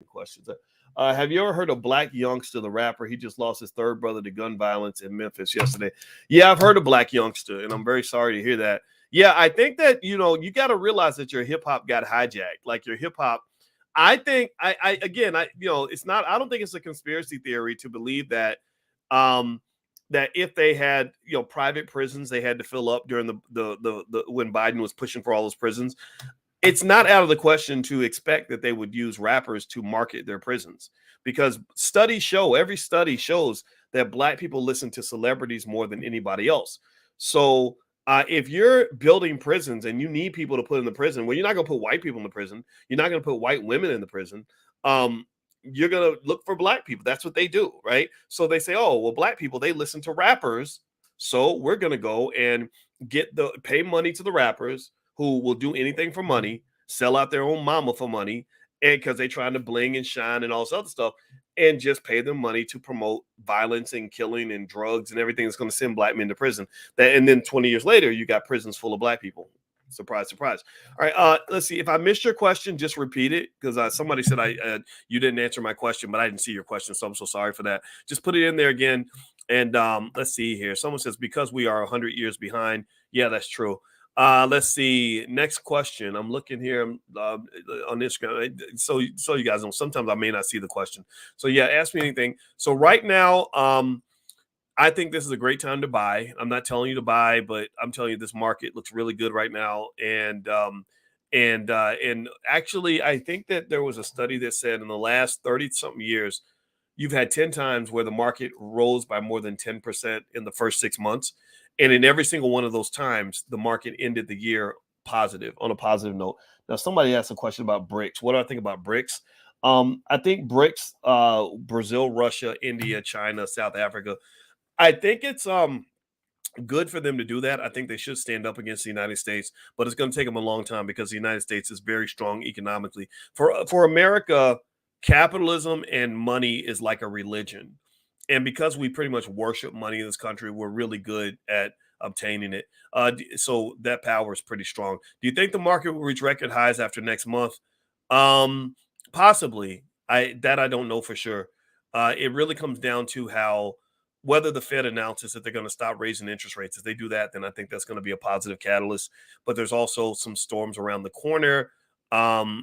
questions. Have you ever heard of Black Youngster, the rapper? He just lost his third brother to gun violence in Memphis yesterday. Yeah, I've heard of Black Youngster, and I'm very sorry to hear that. Yeah, I think that you got to realize that your hip hop got hijacked. Like your hip hop, I think I again I it's not. I don't think it's a conspiracy theory to believe um that if they had private prisons they had to fill up during the when Biden was pushing for all those prisons, it's not out of the question to expect that they would use rappers to market their prisons, because every study shows that Black people listen to celebrities more than anybody else. So if you're building prisons and you need people to put in the prison, well, you're not going to put white people in the prison. You're not going to put white women in the prison. You're going to look for Black people. That's what they do, right? So they say, oh, well, Black people, they listen to rappers. So we're going to go and pay money to the rappers who will do anything for money, sell out their own mama for money, and because they're trying to bling and shine and all this other stuff, and just pay them money to promote violence and killing and drugs and everything that's going to send Black men to prison. And then 20 years later, you got prisons full of Black people. Surprise, surprise. All right, let's see. If I missed your question, just repeat it, because somebody said you didn't answer my question, but I didn't see your question, so I'm so sorry for that. Just put it in there again. And let's see here. Someone says, because we are 100 years behind. Yeah, that's true. Let's see. Next question. I'm looking here on Instagram. So you guys know, sometimes I may not see the question. So yeah, ask me anything. So right now, I think this is a great time to buy. I'm not telling you to buy, but I'm telling you this market looks really good right now. And actually, I think that there was a study that said in the last 30 something years, you've had 10 times where the market rose by more than 10% in the first 6 months. And in every single one of those times, the market ended the year on a positive note. Now, somebody asked a question about BRICS. What do I think about BRICS? I think BRICS, Brazil, Russia, India, China, South Africa. I think it's good for them to do that. I think they should stand up against the United States, but it's going to take them a long time because the United States is very strong economically. For America, capitalism and money is like a religion. And because we pretty much worship money in this country, we're really good at obtaining it. So that power is pretty strong. Do you think the market will reach record highs after next month? Possibly. I don't know for sure. It really comes down to whether the Fed announces that they're going to stop raising interest rates. If they do that, then I think that's going to be a positive catalyst. But there's also some storms around the corner. The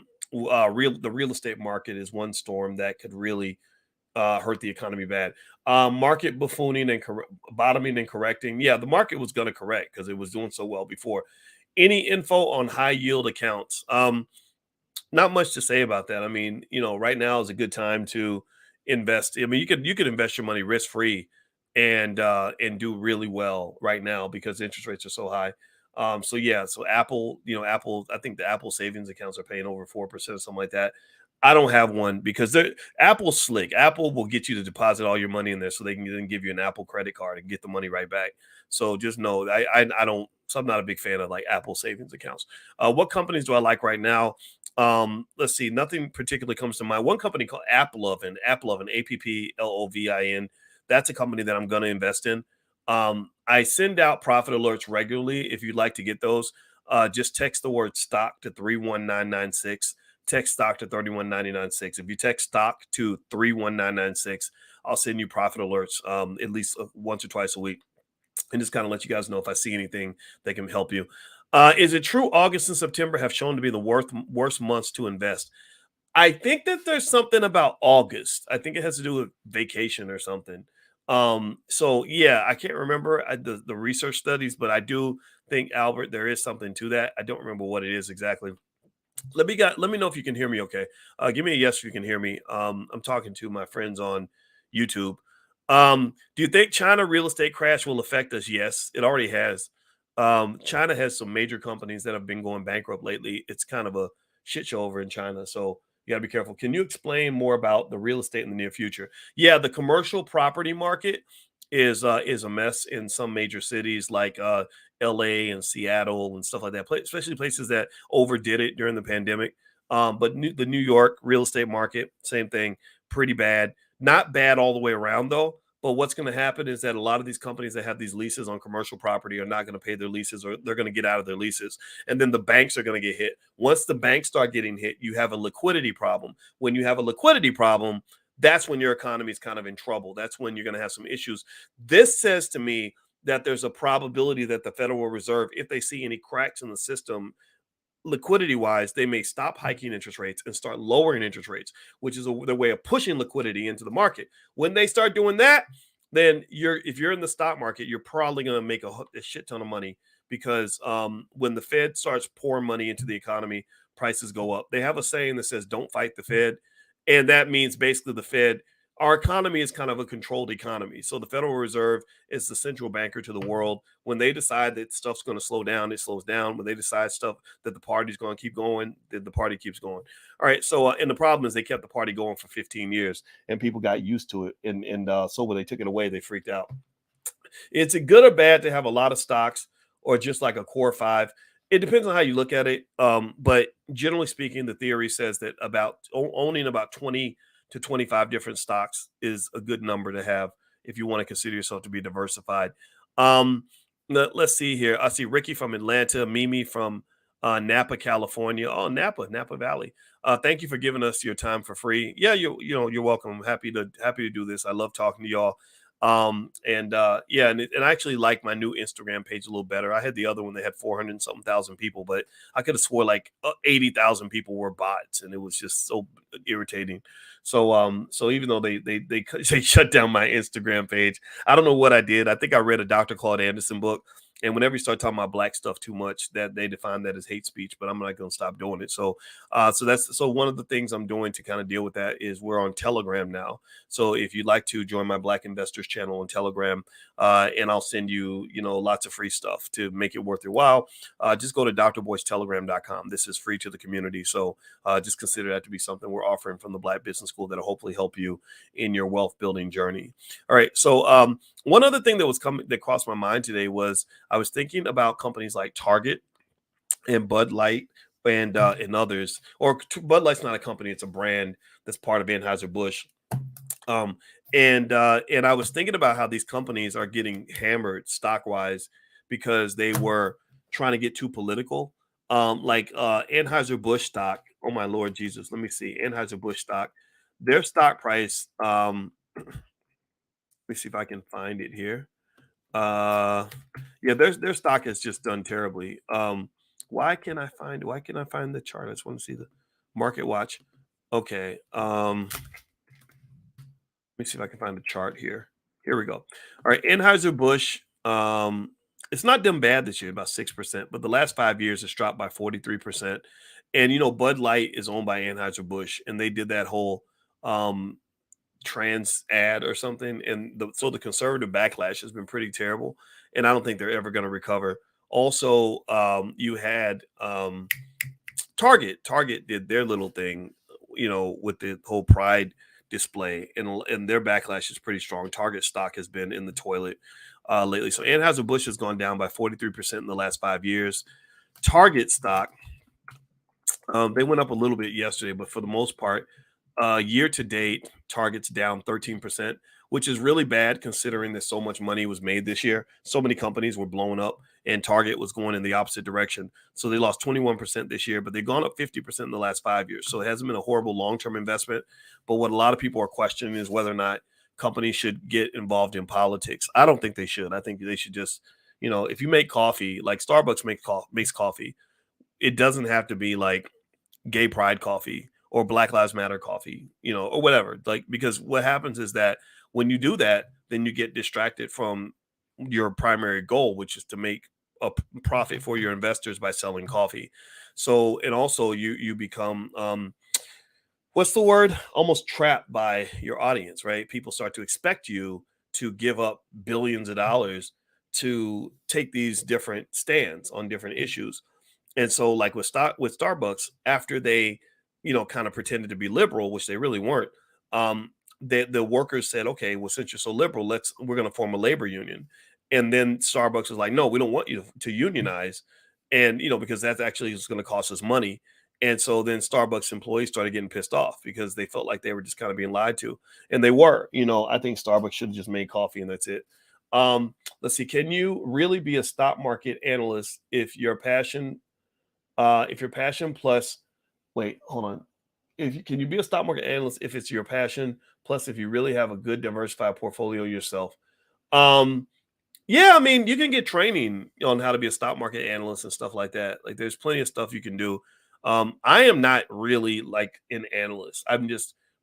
real estate market is one storm that could really hurt the economy bad. Market buffooning and bottoming and correcting. Yeah, the market was going to correct because it was doing so well before. Any info on high yield accounts? Not much to say about that. I mean, right now is a good time to invest. I mean, you could invest your money risk free and do really well right now because interest rates are so high. So Apple, I think the Apple savings accounts are paying over 4% or something like that. I don't have one because Apple's slick. Apple will get you to deposit all your money in there so they can then give you an Apple credit card and get the money right back. So just know I don't. So I'm not a big fan of like Apple savings accounts. What companies do I like right now? Let's see. Nothing particularly comes to mind. One company called AppLovin, AppLovin. That's a company that I'm going to invest in. I send out profit alerts regularly. If you'd like to get those, just text the word stock to 31996. Text stock to 31996. If you text stock to 31996, I'll send you profit alerts at least once or twice a week, and just kind of let you guys know if I see anything that can help you. Is it true August and September have shown to be the worst months to invest? I think that there's something about August. I think it has to do with vacation or something. So yeah, I can't remember the research studies, but I do think, Albert, there is something to that. I don't remember what it is exactly. Let me know if you can hear me okay. Give me a yes if you can hear me. I'm talking to my friends on YouTube. Do you think China real estate crash will affect us? Yes, it already has. China has some major companies that have been going bankrupt lately. It's kind of a shit show over in China, so you got to be careful. Can you explain more about the real estate in the near future? Yeah, the commercial property market is a mess in some major cities like LA and Seattle and stuff like that, especially places that overdid it during the pandemic. But the New York real estate market, same thing, pretty bad. Not bad all the way around though, But what's going to happen is that a lot of these companies that have these leases on commercial property are not going to pay their leases, or they're going to get out of their leases. And then the banks are going to get hit. Once the banks start getting hit, you have a liquidity problem. When you have a liquidity problem, that's when your economy is kind of in trouble. That's when you're going to have some issues. This says to me that there's a probability that the Federal Reserve, if they see any cracks in the system, liquidity wise, they may stop hiking interest rates and start lowering interest rates, which is their way of pushing liquidity into the market. When they start doing that, then if you're in the stock market, you're probably going to make a shit ton of money, because when the Fed starts pouring money into the economy, prices go up. They have a saying that says, "Don't fight the Fed," and that means basically the Fed. Our economy is kind of a controlled economy. So the Federal Reserve is the central banker to the world. When they decide that stuff's going to slow down, it slows down. When they decide stuff that the party's going to keep going, then the party keeps going. All right. So, and the problem is they kept the party going for 15 years, and people got used to it. And so when they took it away, they freaked out. It's a good or bad to have a lot of stocks, or just like a core five. It depends on how you look at it. But generally speaking, the theory says that owning about 20 to 25 different stocks is a good number to have if you want to consider yourself to be diversified. Um, let's see here. I see Ricky from Atlanta, Mimi from Napa, California. Oh, Napa Valley. Thank you for giving us your time for free. Yeah, you're welcome. I'm happy to do this. I love talking to y'all. Yeah, and I actually like my new Instagram page a little better. I had the other one that had 400 and something thousand people, but I could have swore like 80,000 people were bots, and it was just so irritating. So even though they shut down my Instagram page, I don't know what I did. I think I read a Dr. Claude Anderson book, and whenever you start talking about black stuff too much, that they define that as hate speech. But I'm not going to stop doing it. So one of the things I'm doing to kind of deal with that is we're on Telegram now. So if you'd like to join my Black Investors channel on Telegram, and I'll send you, lots of free stuff to make it worth your while, just go to drboycetelegram.com. This is free to the community. So just consider that to be something we're offering from the Black Business School that'll hopefully help you in your wealth building journey. All right. So one other thing that crossed my mind today was I was thinking about companies like Target and Bud Light and others. Or Bud Light's not a company; it's a brand that's part of Anheuser-Busch. And I was thinking about how these companies are getting hammered stock wise because they were trying to get too political. Like Anheuser-Busch stock. Oh my Lord Jesus! Let me see Anheuser-Busch stock. Their stock price. Let me see if I can find it here. Uh, yeah, their stock has just done terribly. Why can I find the chart? I just want to see the market watch. Okay. Let me see if I can find the chart here. Here we go. All right, Anheuser-Busch. It's not done bad this year, about 6%, but the last 5 years it's dropped by 43%. And Bud Light is owned by Anheuser-Busch, and they did that whole um trans ad or something, and so the conservative backlash has been pretty terrible, and I don't think they're ever going to recover. Also, you had Target did their little thing, with the whole pride display, and their backlash is pretty strong. Target stock has been in the toilet lately. So Anheuser-Busch has gone down by 43% in the last 5 years. Target stock, they went up a little bit yesterday, but for the most part, year to date, Target's down 13%, which is really bad considering that so much money was made this year. So many companies were blown up, and Target was going in the opposite direction. So they lost 21% this year, but they've gone up 50% in the last 5 years. So it hasn't been a horrible long-term investment. But what a lot of people are questioning is whether or not companies should get involved in politics. I don't think they should. I think they should just, if you make coffee, like Starbucks makes coffee, it doesn't have to be like gay pride coffee or Black Lives Matter coffee, or whatever. Like, because what happens is that when you do that, then you get distracted from your primary goal, which is to make a profit for your investors by selling coffee. So, and also you become, what's the word? Almost trapped by your audience, right? People start to expect you to give up billions of dollars to take these different stands on different issues. And so, like with Starbucks, after they, kind of pretended to be liberal, which they really weren't, the workers said, "Okay, well, since you're so liberal, we're going to form a labor union." And then Starbucks was like, "No, we don't want you to unionize, and because that's actually is going to cost us money." And so then Starbucks employees started getting pissed off because they felt like they were just kind of being lied to. And they were. I think Starbucks should have just made coffee and that's it. Let's see. Can you really be a stock market analyst if your passion plus wait, hold on. Can you be a stock market analyst if it's your passion, plus if you really have a good diversified portfolio yourself? Um, yeah, I mean, you can get training on how to be a stock market analyst and stuff like that. Like, there's plenty of stuff you can do. I am not really like an analyst.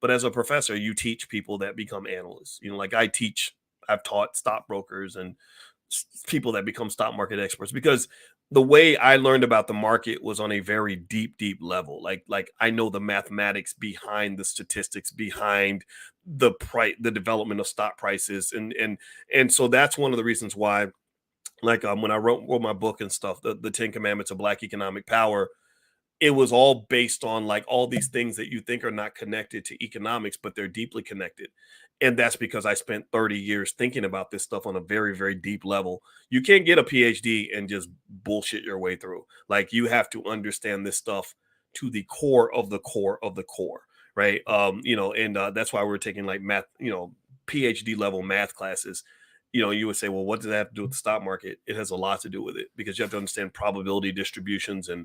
But as a professor, you teach people that become analysts. Like I've taught stockbrokers and people that become stock market experts because the way I learned about the market was on a very deep, deep level. Like I know the mathematics behind the statistics behind the development of stock prices, and so that's one of the reasons why. Like when I wrote my book and stuff, the Ten Commandments of Black Economic Power, it was all based on like all these things that you think are not connected to economics, but they're deeply connected. And that's because I spent 30 years thinking about this stuff on a very, very deep level. You can't get a PhD and just bullshit your way through. Like, you have to understand this stuff to the core of the core of the core, right? And that's why we're taking like math, PhD level math classes. You would say, well, what does that have to do with the stock market? It has a lot to do with it because you have to understand probability distributions and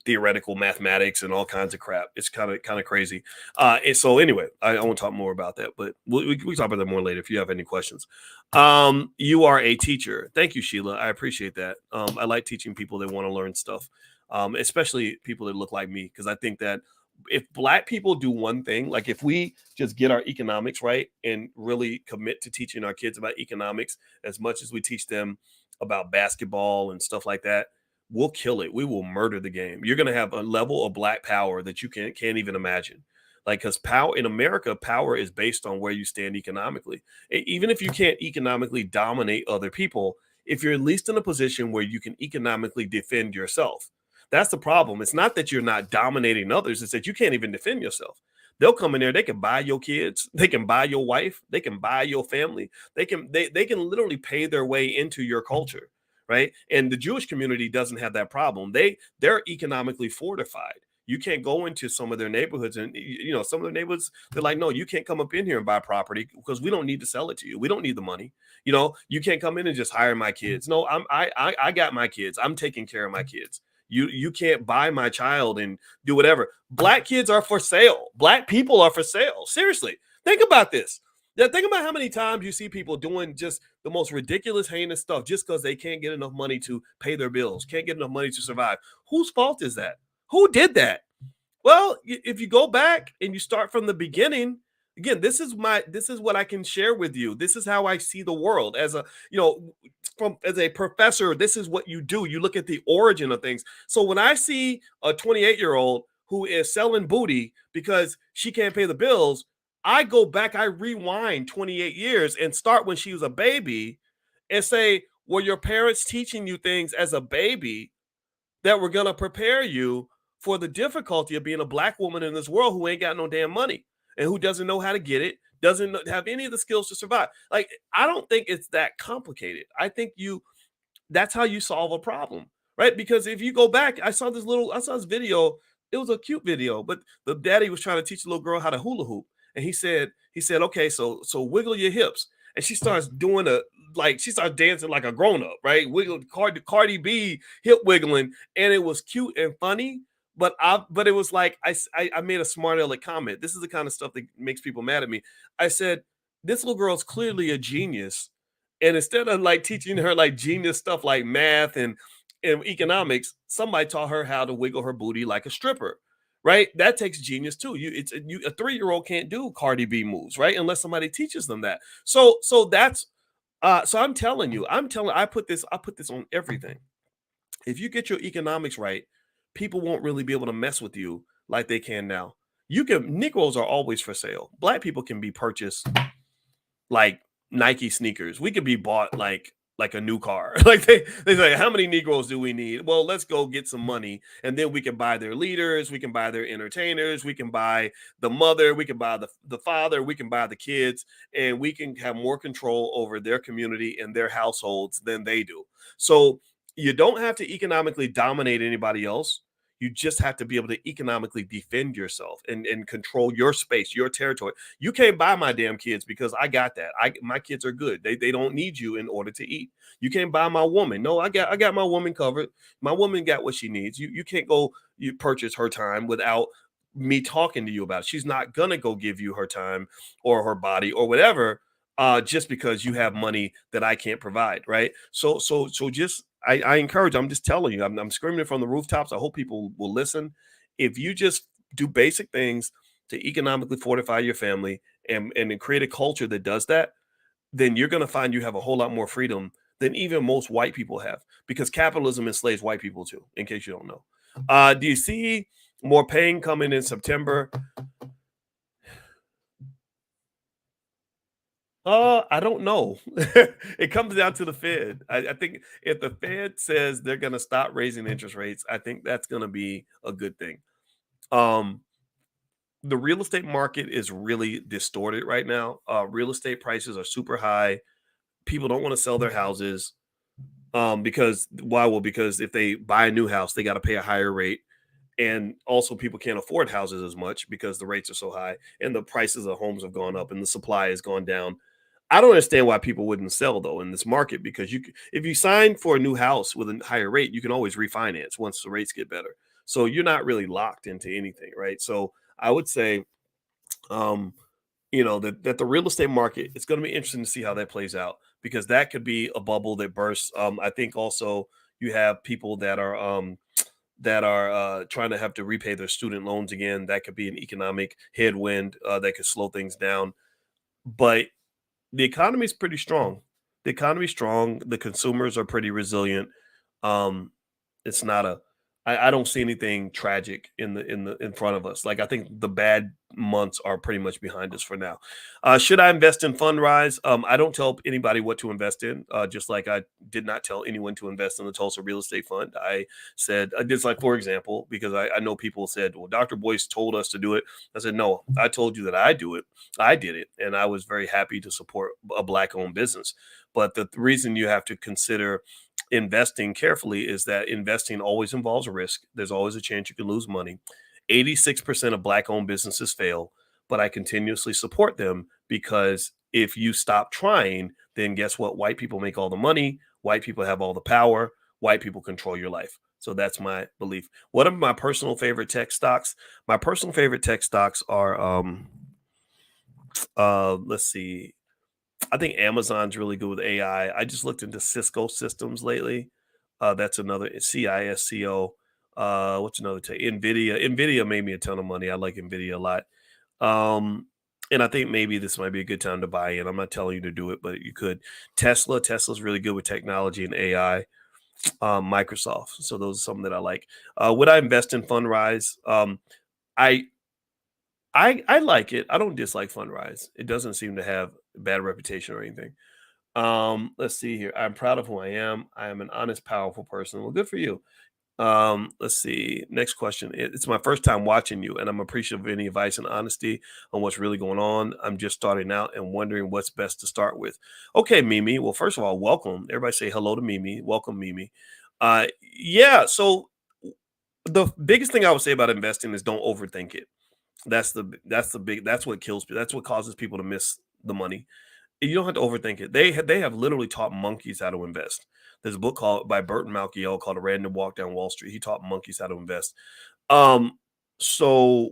theoretical mathematics and all kinds of crap. It's kind of crazy. And so anyway, I want to talk more about that, but we can talk about that more later if you have any questions. You are a teacher. Thank you, Sheila. I appreciate that. I like teaching people that want to learn stuff, especially people that look like me, because I think that if Black people do one thing, like if we just get our economics right and really commit to teaching our kids about economics as much as we teach them about basketball and stuff like that, we'll kill it. We will murder the game. You're going to have a level of Black power that you can't even imagine. Like, because power in America, power is based on where you stand economically. Even if you can't economically dominate other people, if you're at least in a position where you can economically defend yourself. That's the problem. It's not that you're not dominating others, it's that you can't even defend yourself. They'll come in there, they can buy your kids, they can buy your wife, they can buy your family. They can literally pay their way into your culture, right? And the Jewish community doesn't have that problem. They're economically fortified. You can't go into some of their neighborhoods, and some of their neighborhoods, they're like, no, you can't come up in here and buy property because we don't need to sell it to you. We don't need the money. You can't come in and just hire my kids. No, I got my kids. I'm taking care of my kids. You can't buy my child and do whatever. Black kids are for sale. Black people are for sale. Seriously, think about this. Yeah, think about how many times you see people doing just the most ridiculous, heinous stuff just because they can't get enough money to pay their bills, can't get enough money to survive. Whose fault is that? Who did that? Well, if you go back and you start from the beginning, again, this is what I can share with you. This is how I see the world as a professor. This is what you do. You look at the origin of things. So when I see a 28-year-old who is selling booty because she can't pay the bills, I go back, I rewind 28 years and start when she was a baby and say, were your parents teaching you things as a baby that were going to prepare you for the difficulty of being a Black woman in this world who ain't got no damn money and who doesn't know how to get it, doesn't have any of the skills to survive? Like, I don't think it's that complicated. I think that's how you solve a problem, right? Because if you go back, I saw this video. It was a cute video, but the daddy was trying to teach the little girl how to hula hoop, and he said, okay, so wiggle your hips, and she starts she starts dancing like a grown up, right? Wiggle Cardi B hip wiggling, and it was cute and funny. But it was like I made a smart aleck comment. This is the kind of stuff that makes people mad at me. I said, this little girl's clearly a genius. And instead of like teaching her like genius stuff like math and economics, somebody taught her how to wiggle her booty like a stripper, right? That takes genius too. A 3-year-old can't do Cardi B moves, right? Unless somebody teaches them that. So that's so I'm telling you, I put this on everything. If you get your economics right, people won't really be able to mess with you like they can now. Negroes are always for sale. Black people can be purchased like Nike sneakers. We could be bought like a new car. Like they say, how many Negroes do we need? Well, let's go get some money, and then we can buy their leaders, we can buy their entertainers, we can buy the mother, we can buy the father, we can buy the kids, and we can have more control over their community and their households than they do. So you don't have to economically dominate anybody else. You just have to be able to economically defend yourself and control your space, your territory. You can't buy my damn kids because I got that. My kids are good. They don't need you in order to eat. You can't buy my woman. No, I got my woman covered. My woman got what she needs. You can't go you purchase her time without me talking to you about it. She's not gonna go give you her time or her body or whatever just because you have money that I can't provide, right? So just I encourage. I'm just telling you. I'm screaming it from the rooftops. I hope people will listen. If you just do basic things to economically fortify your family and then create a culture that does that, then you're going to find you have a whole lot more freedom than even most white people have because capitalism enslaves white people too. In case you don't know, do you see more pain coming in September? I don't know. It comes down to the Fed. I think if the Fed says they're going to stop raising interest rates, I think that's going to be a good thing. Um, the real estate market is really distorted right now. Real estate prices are super high. People don't want to sell their houses because why? Well, because if they buy a new house, they got to pay a higher rate. And also, people can't afford houses as much because the rates are so high and the prices of homes have gone up and the supply has gone down. I don't understand why people wouldn't sell though in this market because if you sign for a new house with a higher rate, you can always refinance once the rates get better. So you're not really locked into anything, right? So I would say, um, that the real estate market, it's going to be interesting to see how that plays out because that could be a bubble that bursts. I think also you have people that are trying to have to repay their student loans again. That could be an economic headwind that could slow things down. But the economy is pretty strong. The economy's strong. The consumers are pretty resilient. Um, it's not a. I don't see anything tragic in front of us. Like I think the bad months are pretty much behind us for now. Should I invest in Fundrise? I don't tell anybody what to invest in. Just like I did not tell anyone to invest in the Tulsa Real Estate Fund. I said I did like for example because I know people said, well, Dr. Boyce told us to do it. I said no. I told you that I do it. I did it, and I was very happy to support a black-owned business. But the reason you have to consider investing carefully is that investing always involves risk. There's always a chance you can lose money. 86% of black owned businesses fail, but I continuously support them because if you stop trying, then guess what? White people make all the money, white people have all the power, white people control your life. So that's my belief. What are my personal favorite tech stocks? My personal favorite tech stocks are let's see, I think Amazon's really good with AI. I just looked into Cisco systems lately. That's another CISCO. What's another tech? Nvidia. Nvidia made me a ton of money. I like Nvidia a lot. Um, and I think maybe this might be a good time to buy in. I'm not telling you to do it, but you could. Tesla's really good with technology and AI. Microsoft. So those are some that I like. Would I invest in Fundrise? I I like it. I don't dislike Fundrise. It doesn't seem to have a bad reputation or anything. Let's see here. I'm proud of who I am. I am an honest, powerful person. Well, good for you. Let's see. Next question. It's my first time watching you, and I'm appreciative of any advice and honesty on what's really going on. I'm just starting out and wondering what's best to start with. Okay, Mimi. Well, first of all, welcome. Everybody say hello to Mimi. Welcome, Mimi. Yeah. So the biggest thing I would say about investing is don't overthink it. That's what kills people. That's what causes people to miss the money. You don't have to overthink it. They have literally taught monkeys how to invest. There's a book called by Burton Malkiel called A Random Walk Down Wall Street. He taught monkeys how to invest. Um, so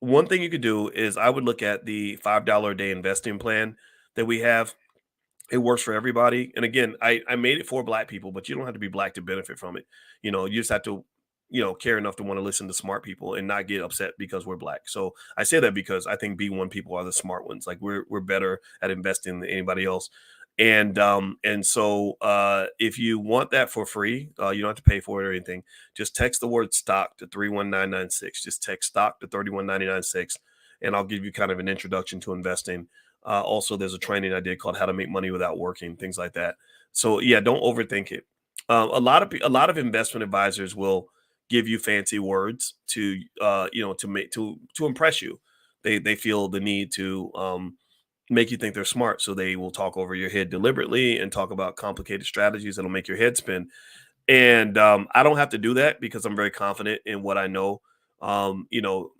one thing you could do is I would look at the $5 a day investing plan that we have. It works for everybody. And again, I made it for black people, but you don't have to be black to benefit from it. You just have to, care enough to want to listen to smart people and not get upset because we're black. So I say that because I think B1 people are the smart ones. Like we're better at investing than anybody else. And so if you want that for free, you don't have to pay for it or anything. Just text the word stock to 31996. Just text stock to 31996 and I'll give you kind of an introduction to investing. Also, there's a training I did called "How to Make Money Without Working," things like that. So yeah, don't overthink it. A lot of investment advisors will give you fancy words to to make to impress you. They feel the need to make you think they're smart, so they will talk over your head deliberately and talk about complicated strategies that'll make your head spin. And I don't have to do that because I'm very confident in what I know. You know,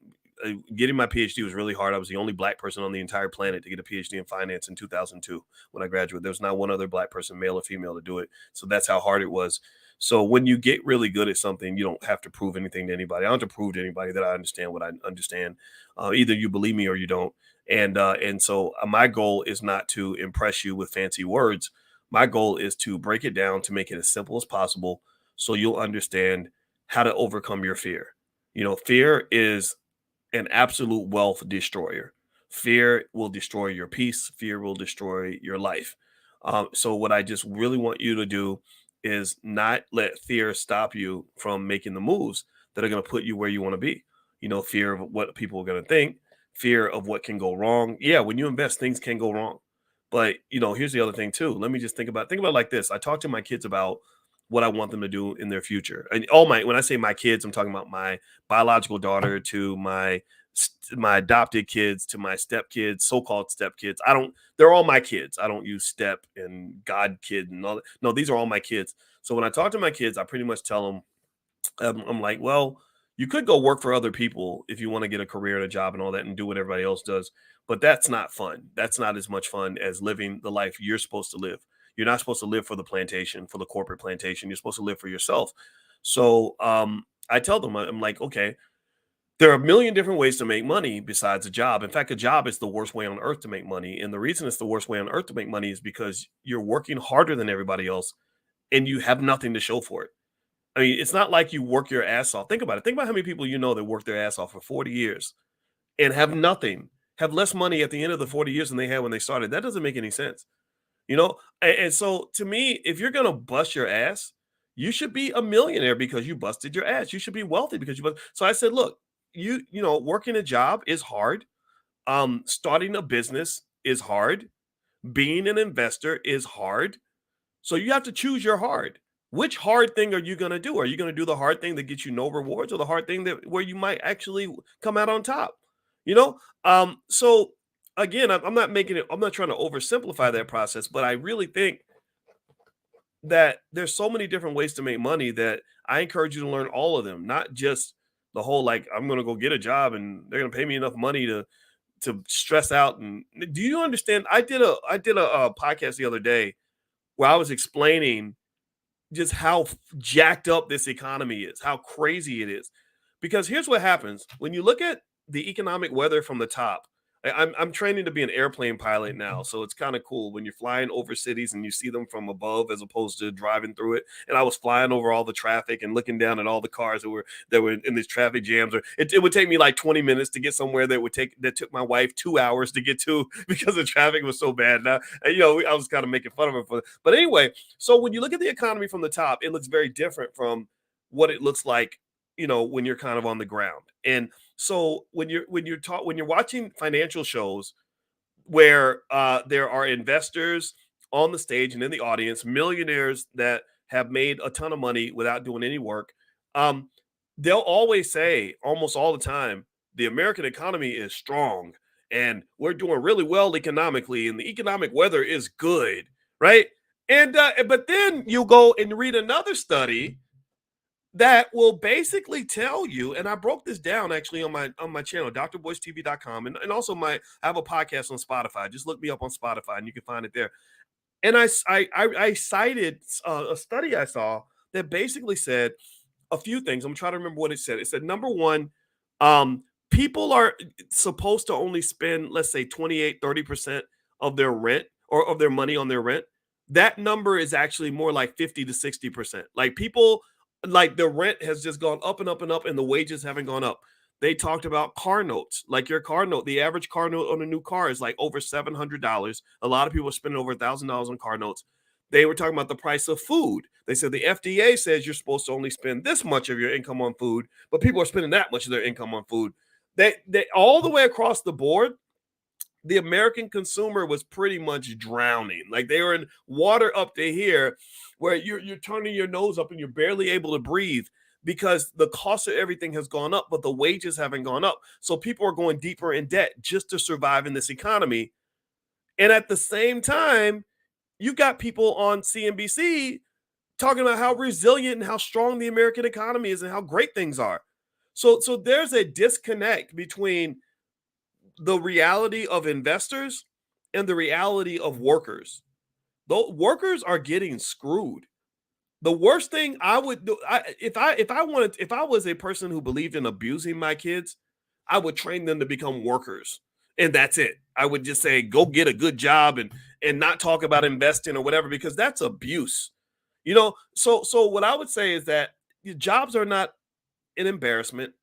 getting my PhD was really hard. I was the only black person on the entire planet to get a PhD in finance in 2002 when I graduated. There was not one other black person, male or female, to do it. So that's how hard it was. So when you get really good at something, you don't have to prove anything to anybody. I don't have to prove to anybody that I understand what I understand. Either you believe me or you don't. And so my goal is not to impress you with fancy words. My goal is to break it down to make it as simple as possible so you'll understand how to overcome your fear. You know, fear is an absolute wealth destroyer. Fear will destroy your peace. Fear will destroy your life. So, what I just really want you to do is not let fear stop you from making the moves that are going to put you where you want to be. You know, fear of what people are going to think, fear of what can go wrong. Yeah, when you invest, things can go wrong. But you know, here's the other thing too. Let me just think about it like this. I talk to my kids about what I want them to do in their future. And all my when I say my kids, I'm talking about my biological daughter to my adopted kids to my stepkids, so-called stepkids. I don't they're all my kids. I don't use step and god kid and all that. No, these are all my kids. So when I talk to my kids, I pretty much tell them I'm like, well, you could go work for other people if you want to get a career and a job and all that and do what everybody else does. But that's not fun. That's not as much fun as living the life you're supposed to live. You're not supposed to live for the plantation, for the corporate plantation. You're supposed to live for yourself. So I tell them, I'm like, okay, there are a million different ways to make money besides a job. In fact, a job is the worst way on earth to make money. And the reason it's the worst way on earth to make money is because you're working harder than everybody else and you have nothing to show for it. I mean, it's not like you work your ass off. Think about it. Think about how many people you know that work their ass off for 40 years and have nothing, have less money at the end of the 40 years than they had when they started. That doesn't make any sense. You know? And so to me, if you're gonna bust your ass, you should be a millionaire because you busted your ass. You should be wealthy because you bust. So I said, look, you know, working a job is hard. Starting a business is hard. Being an investor is hard. So you have to choose your hard. Which hard thing are you going to do? Are you going to do the hard thing that gets you no rewards or the hard thing that where you might actually come out on top? You know? So again, I'm not making it, I'm not trying to oversimplify that process, but I really think that there's so many different ways to make money that I encourage you to learn all of them, not just the whole like I'm going to go get a job and they're going to pay me enough money to stress out. And do you understand? I did a podcast the other day where I was explaining just how jacked up this economy is, how crazy it is. Because here's what happens when you look at the economic weather from the top. I'm training to be an airplane pilot now, so it's kind of cool when you're flying over cities and you see them from above as opposed to driving through it. And I was flying over all the traffic and looking down at all the cars that were in these traffic jams. Or it would take me like 20 minutes to get somewhere that took my wife 2 hours to get to because the traffic was so bad. Now, you know, I was kind of making fun of her for, but anyway. So when you look at the economy from the top, it looks very different from what it looks like, you know, when you're kind of on the ground. And so when you're watching financial shows where there are investors on the stage and in the audience, millionaires that have made a ton of money without doing any work, um, they'll always say, almost all the time, the American economy is strong and we're doing really well economically, and the economic weather is good, right? And but then you go and read another study that will basically tell you, and I broke this down actually on my channel, drboycetv.com, and also I have a podcast on Spotify. Just look me up on Spotify and you can find it there. And I cited a study I saw that basically said a few things. I'm trying to remember what it said. It said number one, people are supposed to only spend, let's say, 28-30% of their rent or of their money on their rent. That number is actually more like 50 to 60%. Like people, like the rent has just gone up and up and up, and the wages haven't gone up. They talked about car notes, like your car note. The average car note on a new car is like over $700. A lot of people are spending over $1,000 on car notes. They were talking about the price of food. They said the FDA says you're supposed to only spend this much of your income on food, but people are spending that much of their income on food. They all the way across the board, the American consumer was pretty much drowning. Like they were in water up to here, where you're turning your nose up and you're barely able to breathe because the cost of everything has gone up, but the wages haven't gone up. So people are going deeper in debt just to survive in this economy. And at the same time, you've got people on CNBC talking about how resilient and how strong the American economy is and how great things are. So there's a disconnect between the reality of investors and the reality of workers. The workers are getting screwed. The worst thing I would do, if I was a person who believed in abusing my kids, I would train them to become workers, and that's it. I would just say, go get a good job and not talk about investing or whatever, because that's abuse. So what I would say is that jobs are not an embarrassment.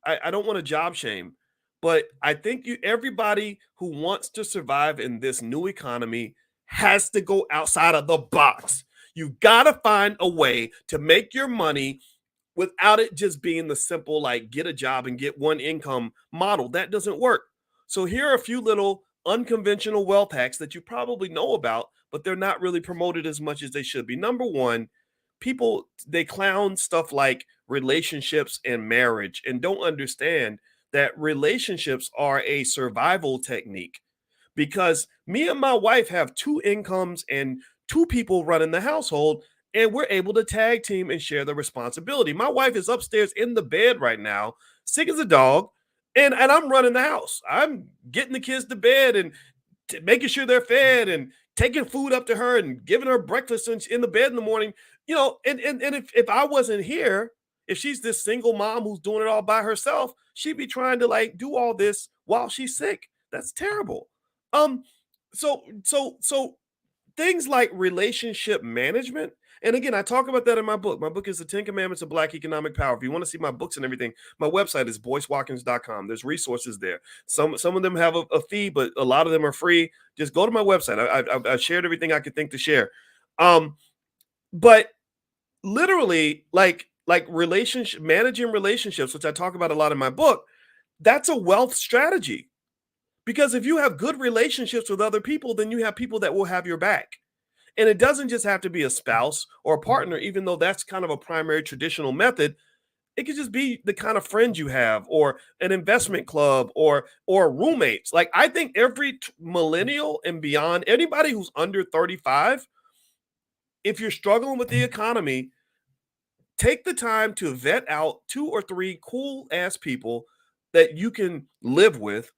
I don't want to job shame, but I think everybody who wants to survive in this new economy has to go outside of the box. You got to find a way to make your money without it just being the simple, like, get a job and get one income model. That doesn't work. So here are a few little unconventional wealth hacks that you probably know about, but they're not really promoted as much as they should be. Number one, people, they clown stuff like relationships and marriage and don't understand that relationships are a survival technique, because me and my wife have two incomes and two people running the household, and we're able to tag team and share the responsibility. My wife is upstairs in the bed right now, sick as a dog, and I'm running the house. I'm getting the kids to bed and making sure they're fed and taking food up to her and giving her breakfast in the bed in the morning. And if I wasn't here, if she's this single mom who's doing it all by herself, she'd be trying to like do all this while she's sick. That's terrible. Um, so things like relationship management. And again, I talk about that in my book. My book is The 10 Commandments of Black Economic Power. If you want to see my books and everything, my website is boycewatkins.com. There's resources there. Some of them have a fee, but a lot of them are free. Just go to my website. I shared everything I could think to share. But literally, like relationship managing relationships, which I talk about a lot in my book, that's a wealth strategy. Because if you have good relationships with other people, then you have people that will have your back. And it doesn't just have to be a spouse or a partner, even though that's kind of a primary traditional method. It could just be the kind of friends you have, or an investment club, or roommates. Like, I think every millennial and beyond, anybody who's under 35, if you're struggling with the economy, take the time to vet out two or three cool ass people that you can live with,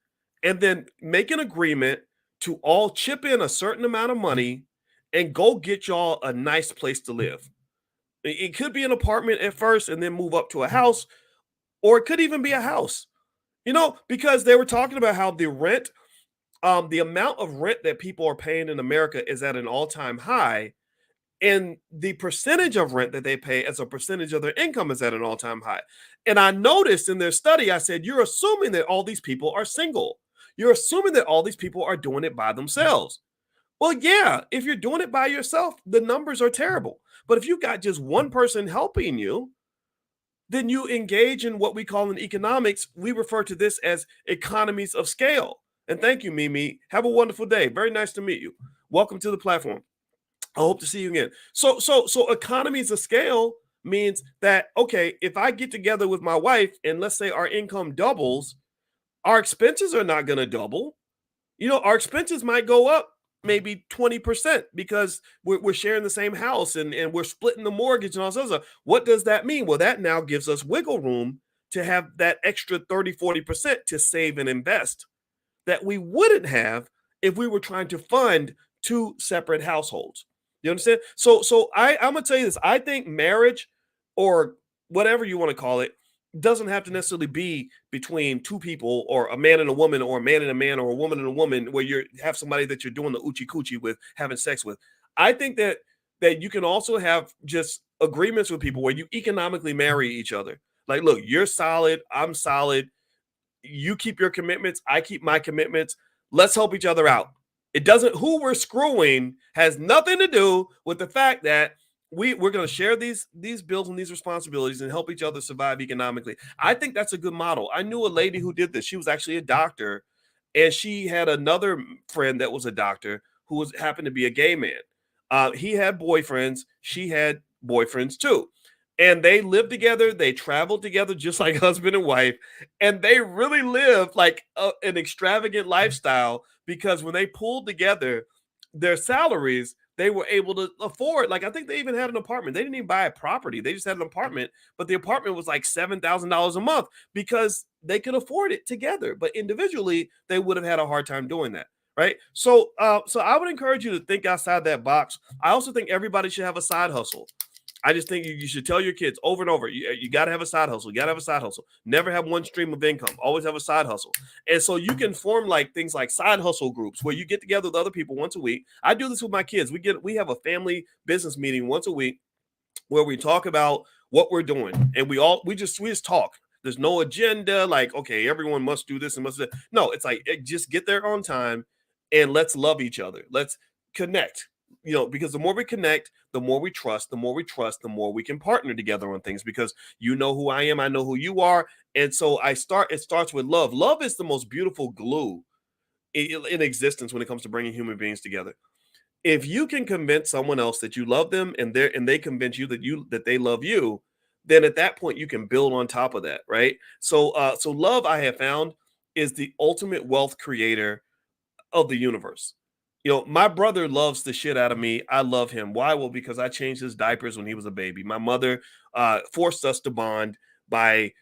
and then make an agreement to all chip in a certain amount of money and go get y'all a nice place to live. It could be an apartment at first and then move up to a house, or it could even be a house. Because they were talking about how the amount of rent that people are paying in America is at an all-time high, and the percentage of rent that they pay as a percentage of their income is at an all-time high. And I noticed in their study, I said, you're assuming that all these people are single. You're assuming that all these people are doing it by themselves. Well, yeah, if you're doing it by yourself, the numbers are terrible. But if you got just one person helping you, then you engage in what we call in economics, we refer to this as economies of scale. And thank you, Mimi. Have a wonderful day. Very nice to meet you. Welcome to the platform. I hope to see you again. So economies of scale means that, okay, if I get together with my wife and let's say our income doubles, our expenses are not going to double. Our expenses might go up maybe 20% because we're sharing the same house and we're splitting the mortgage and all sorts of stuff. What does that mean? Well, that now gives us wiggle room to have that extra 30-40% to save and invest that we wouldn't have if we were trying to fund two separate households. You understand? So I'm gonna tell you this. I think marriage, or whatever you want to call it, doesn't have to necessarily be between two people, or a man and a woman, or a man and a man, or a woman and a woman, where you have somebody that you're doing the oochie coochie with, having sex with. I think that you can also have just agreements with people where you economically marry each other. Like, look, you're solid, I'm solid. You keep your commitments, I keep my commitments. Let's help each other out. It doesn't, who we're screwing has nothing to do with the fact that we're going to share these bills and these responsibilities and help each other survive economically. I think that's a good model. I knew a lady who did this. She was actually a doctor, and she had another friend that was a doctor who happened to be a gay man. He had boyfriends. She had boyfriends too. And they lived together. They traveled together just like husband and wife. And they really lived like an extravagant lifestyle, because when they pulled together their salaries, they were able to afford. Like, I think they even had an apartment. They didn't even buy a property. They just had an apartment, but the apartment was like $7,000 a month because they could afford it together. But individually, they would have had a hard time doing that. Right. So I would encourage you to think outside that box. I also think everybody should have a side hustle. I just think you should tell your kids over and over, you got to have a side hustle. You got to have a side hustle. Never have one stream of income. Always have a side hustle. And so you can form like things like side hustle groups where you get together with other people once a week. I do this with my kids. We have a family business meeting once a week where we talk about what we're doing, and we just talk. There's no agenda like, okay, everyone must do this and must do that. No, it's like, just get there on time and let's love each other. Let's connect. Because the more we connect, the more we trust, the more we can partner together on things, because you know who I am, I know who you are. And so it starts with love. Love is the most beautiful glue in existence when it comes to bringing human beings together. If you can convince someone else that you love them, and they convince you that they love you, then at that point you can build on top of that, right? So love, I have found, is the ultimate wealth creator of the universe. My brother loves the shit out of me. I love him. Why? Well, because I changed his diapers when he was a baby. My mother forced us to bond by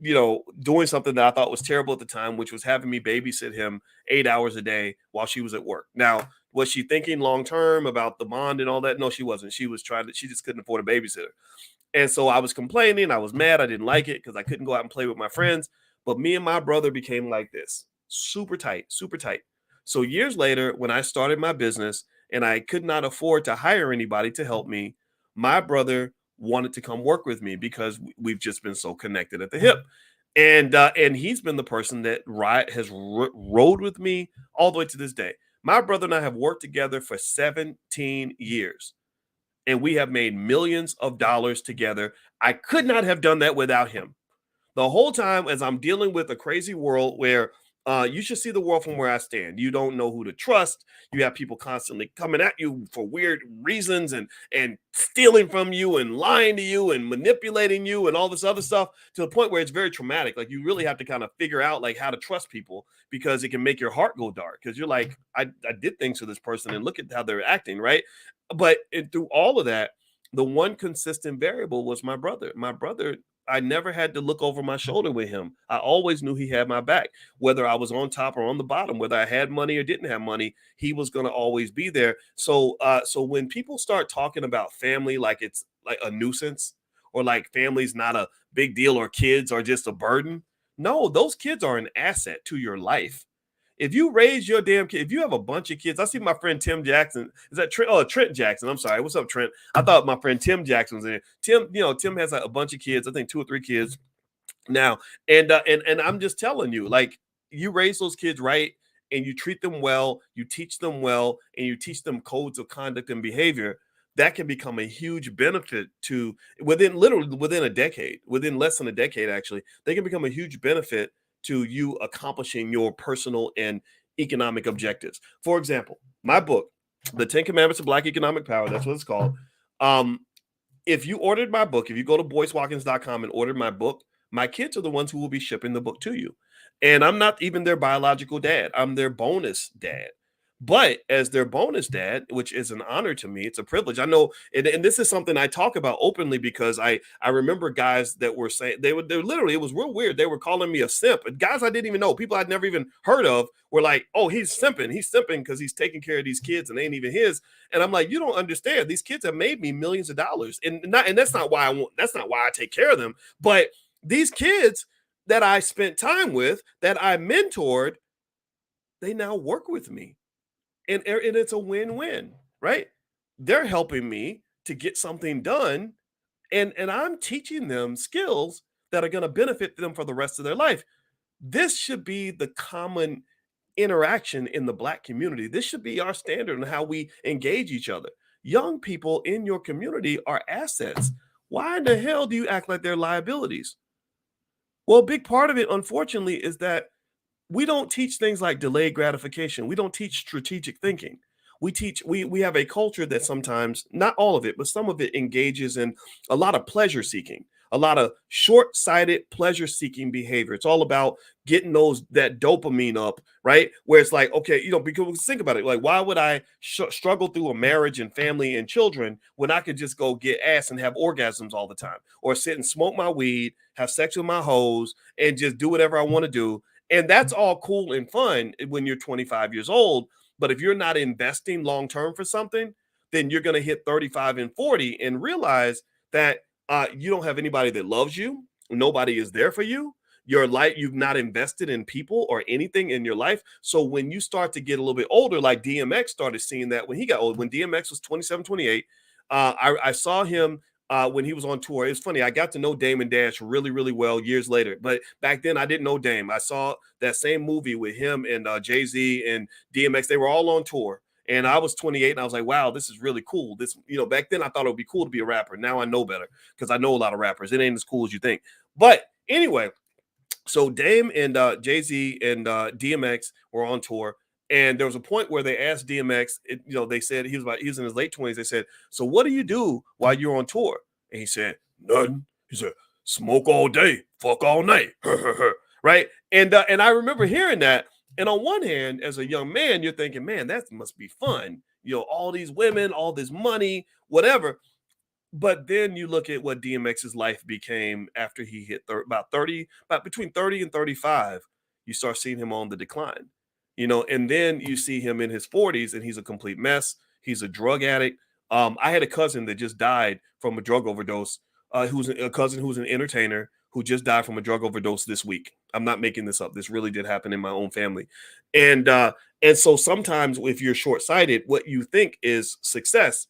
doing something that I thought was terrible at the time, which was having me babysit him 8 hours a day while she was at work. Now, was she thinking long term about the bond and all that? No, she wasn't. She just couldn't afford a babysitter. And so I was complaining. I was mad. I didn't like it because I couldn't go out and play with my friends. But me and my brother became like this, super tight, super tight. So years later, when I started my business and I could not afford to hire anybody to help me, my brother wanted to come work with me because we've just been so connected at the hip. And he's been the person that rode with me all the way to this day. My brother and I have worked together for 17 years, and we have made millions of dollars together. I could not have done that without him. The whole time, as I'm dealing with a crazy world where you should see the world from where I stand. You don't know who to trust. You have people constantly coming at you for weird reasons and stealing from you and lying to you and manipulating you and all this other stuff, to the point where it's very traumatic. Like, you really have to kind of figure out like how to trust people, because it can make your heart go dark, because you're like, I did things to this person and look at how they're acting, right? But through all of that, the one consistent variable was my brother. My brother, I never had to look over my shoulder with him. I always knew he had my back, whether I was on top or on the bottom, whether I had money or didn't have money. He was going to always be there. So when people start talking about family like it's like a nuisance, or like family's not a big deal, or kids are just a burden, no, those kids are an asset to your life. If you raise your damn kid, if you have a bunch of kids, I see my friend Tim Jackson. Is that Trent? Oh, Trent Jackson. I'm sorry. What's up, Trent? I thought my friend Tim Jackson was in. Tim has like a bunch of kids. I think 2 or 3 kids now. And I'm just telling you, like, you raise those kids right, and you treat them well, you teach them well, and you teach them codes of conduct and behavior. That can become a huge benefit to within a decade, within less than a decade, actually. They can become a huge benefit to you accomplishing your personal and economic objectives. For example, my book, The 10 Commandments of Black Economic Power, that's what it's called. If you ordered my book, if you go to boycewatkins.com and order my book, my kids are the ones who will be shipping the book to you. And I'm not even their biological dad. I'm their bonus dad. But as their bonus dad, which is an honor to me, it's a privilege. I know, and this is something I talk about openly, because I remember guys that were saying, they literally, it was real weird. They were calling me a simp. And guys I didn't even know, people I'd never even heard of, were like, "Oh, he's simping because he's taking care of these kids and they ain't even his." And I'm like, you don't understand. These kids have made me millions of dollars, and that's not why I take care of them. But these kids that I spent time with, that I mentored, they now work with me. And it's a win-win, right? They're helping me to get something done, and I'm teaching them skills that are going to benefit them for the rest of their life. This should be the common interaction in the Black community. This should be our standard on how we engage each other. Young people in your community are assets. Why in the hell do you act like they're liabilities? Well, a big part of it, unfortunately, is that we don't teach things like delayed gratification. We don't teach strategic thinking. We have a culture that sometimes, not all of it, but some of it engages in a lot of pleasure seeking, a lot of short-sighted, pleasure-seeking behavior. It's all about getting that dopamine up, right? Where it's like, okay, because think about it, like, why would I struggle through a marriage and family and children when I could just go get ass and have orgasms all the time, or sit and smoke my weed, have sex with my hoes, and just do whatever I want to do? And that's all cool and fun when you're 25 years old. But if you're not investing long term for something, then you're going to hit 35 and 40 and realize that you don't have anybody that loves you. Nobody is there for you. Your life, you've not invested in people or anything in your life. So when you start to get a little bit older, like DMX started seeing that when he got old, when DMX was 27, 28, I saw him when he was on tour. It's funny, I got to know Dame and Dash really, really well years later. But back then, I didn't know Dame. I saw that same movie with him and Jay-Z and DMX. They were all on tour. And I was 28 and I was like, wow, this is really cool. This, back then I thought it would be cool to be a rapper. Now I know better because I know a lot of rappers. It ain't as cool as you think. But anyway, so Dame and Jay-Z and DMX were on tour. And there was a point where they asked DMX, they said he was in his late 20s. They said, so what do you do while you're on tour? And he said, nothing. He said, smoke all day, fuck all night. Right. And I remember hearing that. And on one hand, as a young man, you're thinking, man, that must be fun. All these women, all this money, whatever. But then you look at what DMX's life became after he hit about between 30 and 35, you start seeing him on the decline, and then you see him in his 40s and he's a complete mess. He's a drug addict. I had a cousin that just died from a drug overdose, who's a cousin who's an entertainer who just died from a drug overdose this week. I'm not making this up. This really did happen in my own family. And so sometimes if you're short-sighted, what you think is success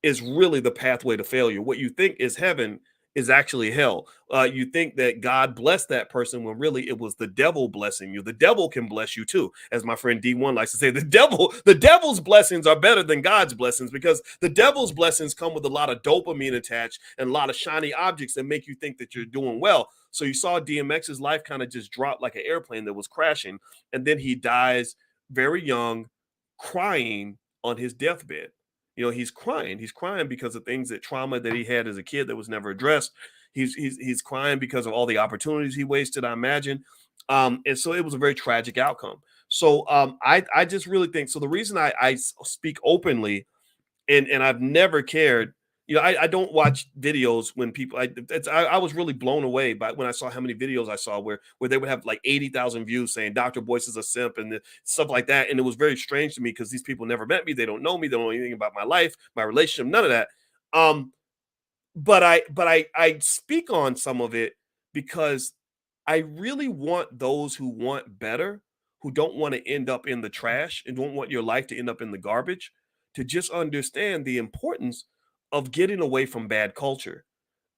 is really the pathway to failure. What you think is heaven is actually hell. You think that God blessed that person when really it was the devil blessing you. The devil can bless you too. As my friend D1 likes to say, the devil's blessings are better than God's blessings, because the devil's blessings come with a lot of dopamine attached and a lot of shiny objects that make you think that you're doing well. So you saw DMX's life kind of just drop like an airplane that was crashing. And then he dies very young, crying on his deathbed. He's crying. He's crying because of things, that trauma that he had as a kid that was never addressed. He's crying because of all the opportunities he wasted, I imagine. And so it was a very tragic outcome. So I just really think, so the reason I speak openly, and I've never cared, I don't watch videos when people, I was really blown away by when I saw how many videos I saw where they would have like 80,000 views saying Dr. Boyce is a simp and stuff like that. And it was very strange to me because these people never met me. They don't know me. They don't know anything about my life, my relationship, none of that. But I speak on some of it because I really want those who want better, who don't want to end up in the trash and don't want your life to end up in the garbage, to just understand the importance of getting away from bad culture.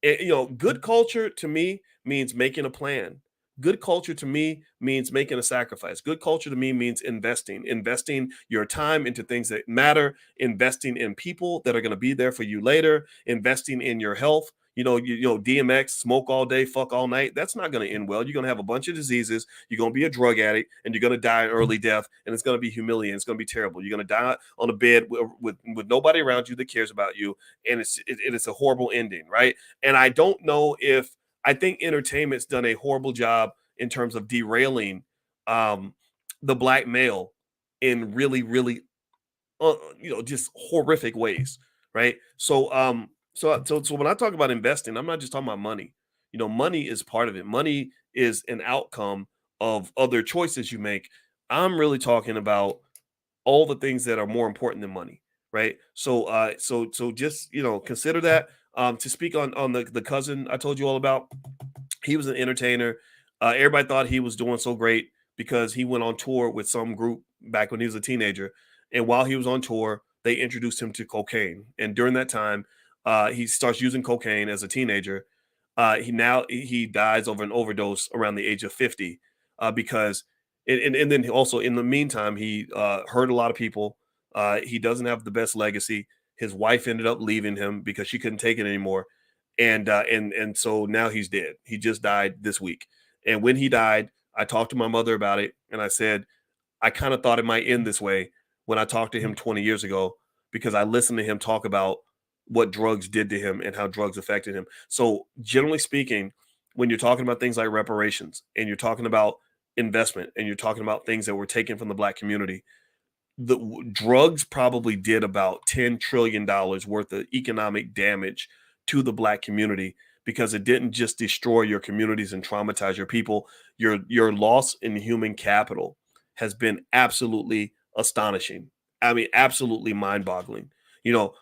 Good culture to me means making a plan. Good culture to me means making a sacrifice. Good culture to me means investing your time into things that matter, investing in people that are going to be there for you later, investing in your health. DMX, smoke all day, fuck all night. That's not going to end well. You're going to have a bunch of diseases. You're going to be a drug addict, and you're going to die an early death, and it's going to be humiliating. It's going to be terrible. You're going to die on a bed with nobody around you that cares about you, and it's a horrible ending, right? And I don't know if I think entertainment's done a horrible job in terms of derailing the black male in really, really, just horrific ways, right? So when I talk about investing, I'm not just talking about money. Money is part of it. Money is an outcome of other choices you make. I'm really talking about all the things that are more important than money, right? So just consider that. To speak on the cousin I told you all about, he was an entertainer. Everybody thought he was doing so great because he went on tour with some group back when he was a teenager. And while he was on tour, they introduced him to cocaine. And during that time, he starts using cocaine as a teenager. He dies over an overdose around the age of 50 because and then also in the meantime, he hurt a lot of people. He doesn't have the best legacy. His wife ended up leaving him because she couldn't take it anymore. And so now he's dead. He just died this week. And when he died, I talked to my mother about it. And I said, I kind of thought it might end this way when I talked to him 20 years ago, because I listened to him talk about what drugs did to him and how drugs affected him. So generally speaking, when you're talking about things like reparations and you're talking about investment and you're talking about things that were taken from the black community, the drugs probably did about $10 trillion worth of economic damage to the black community because it didn't just destroy your communities and traumatize your people. Your loss in human capital has been absolutely astonishing. I mean, absolutely mind-boggling.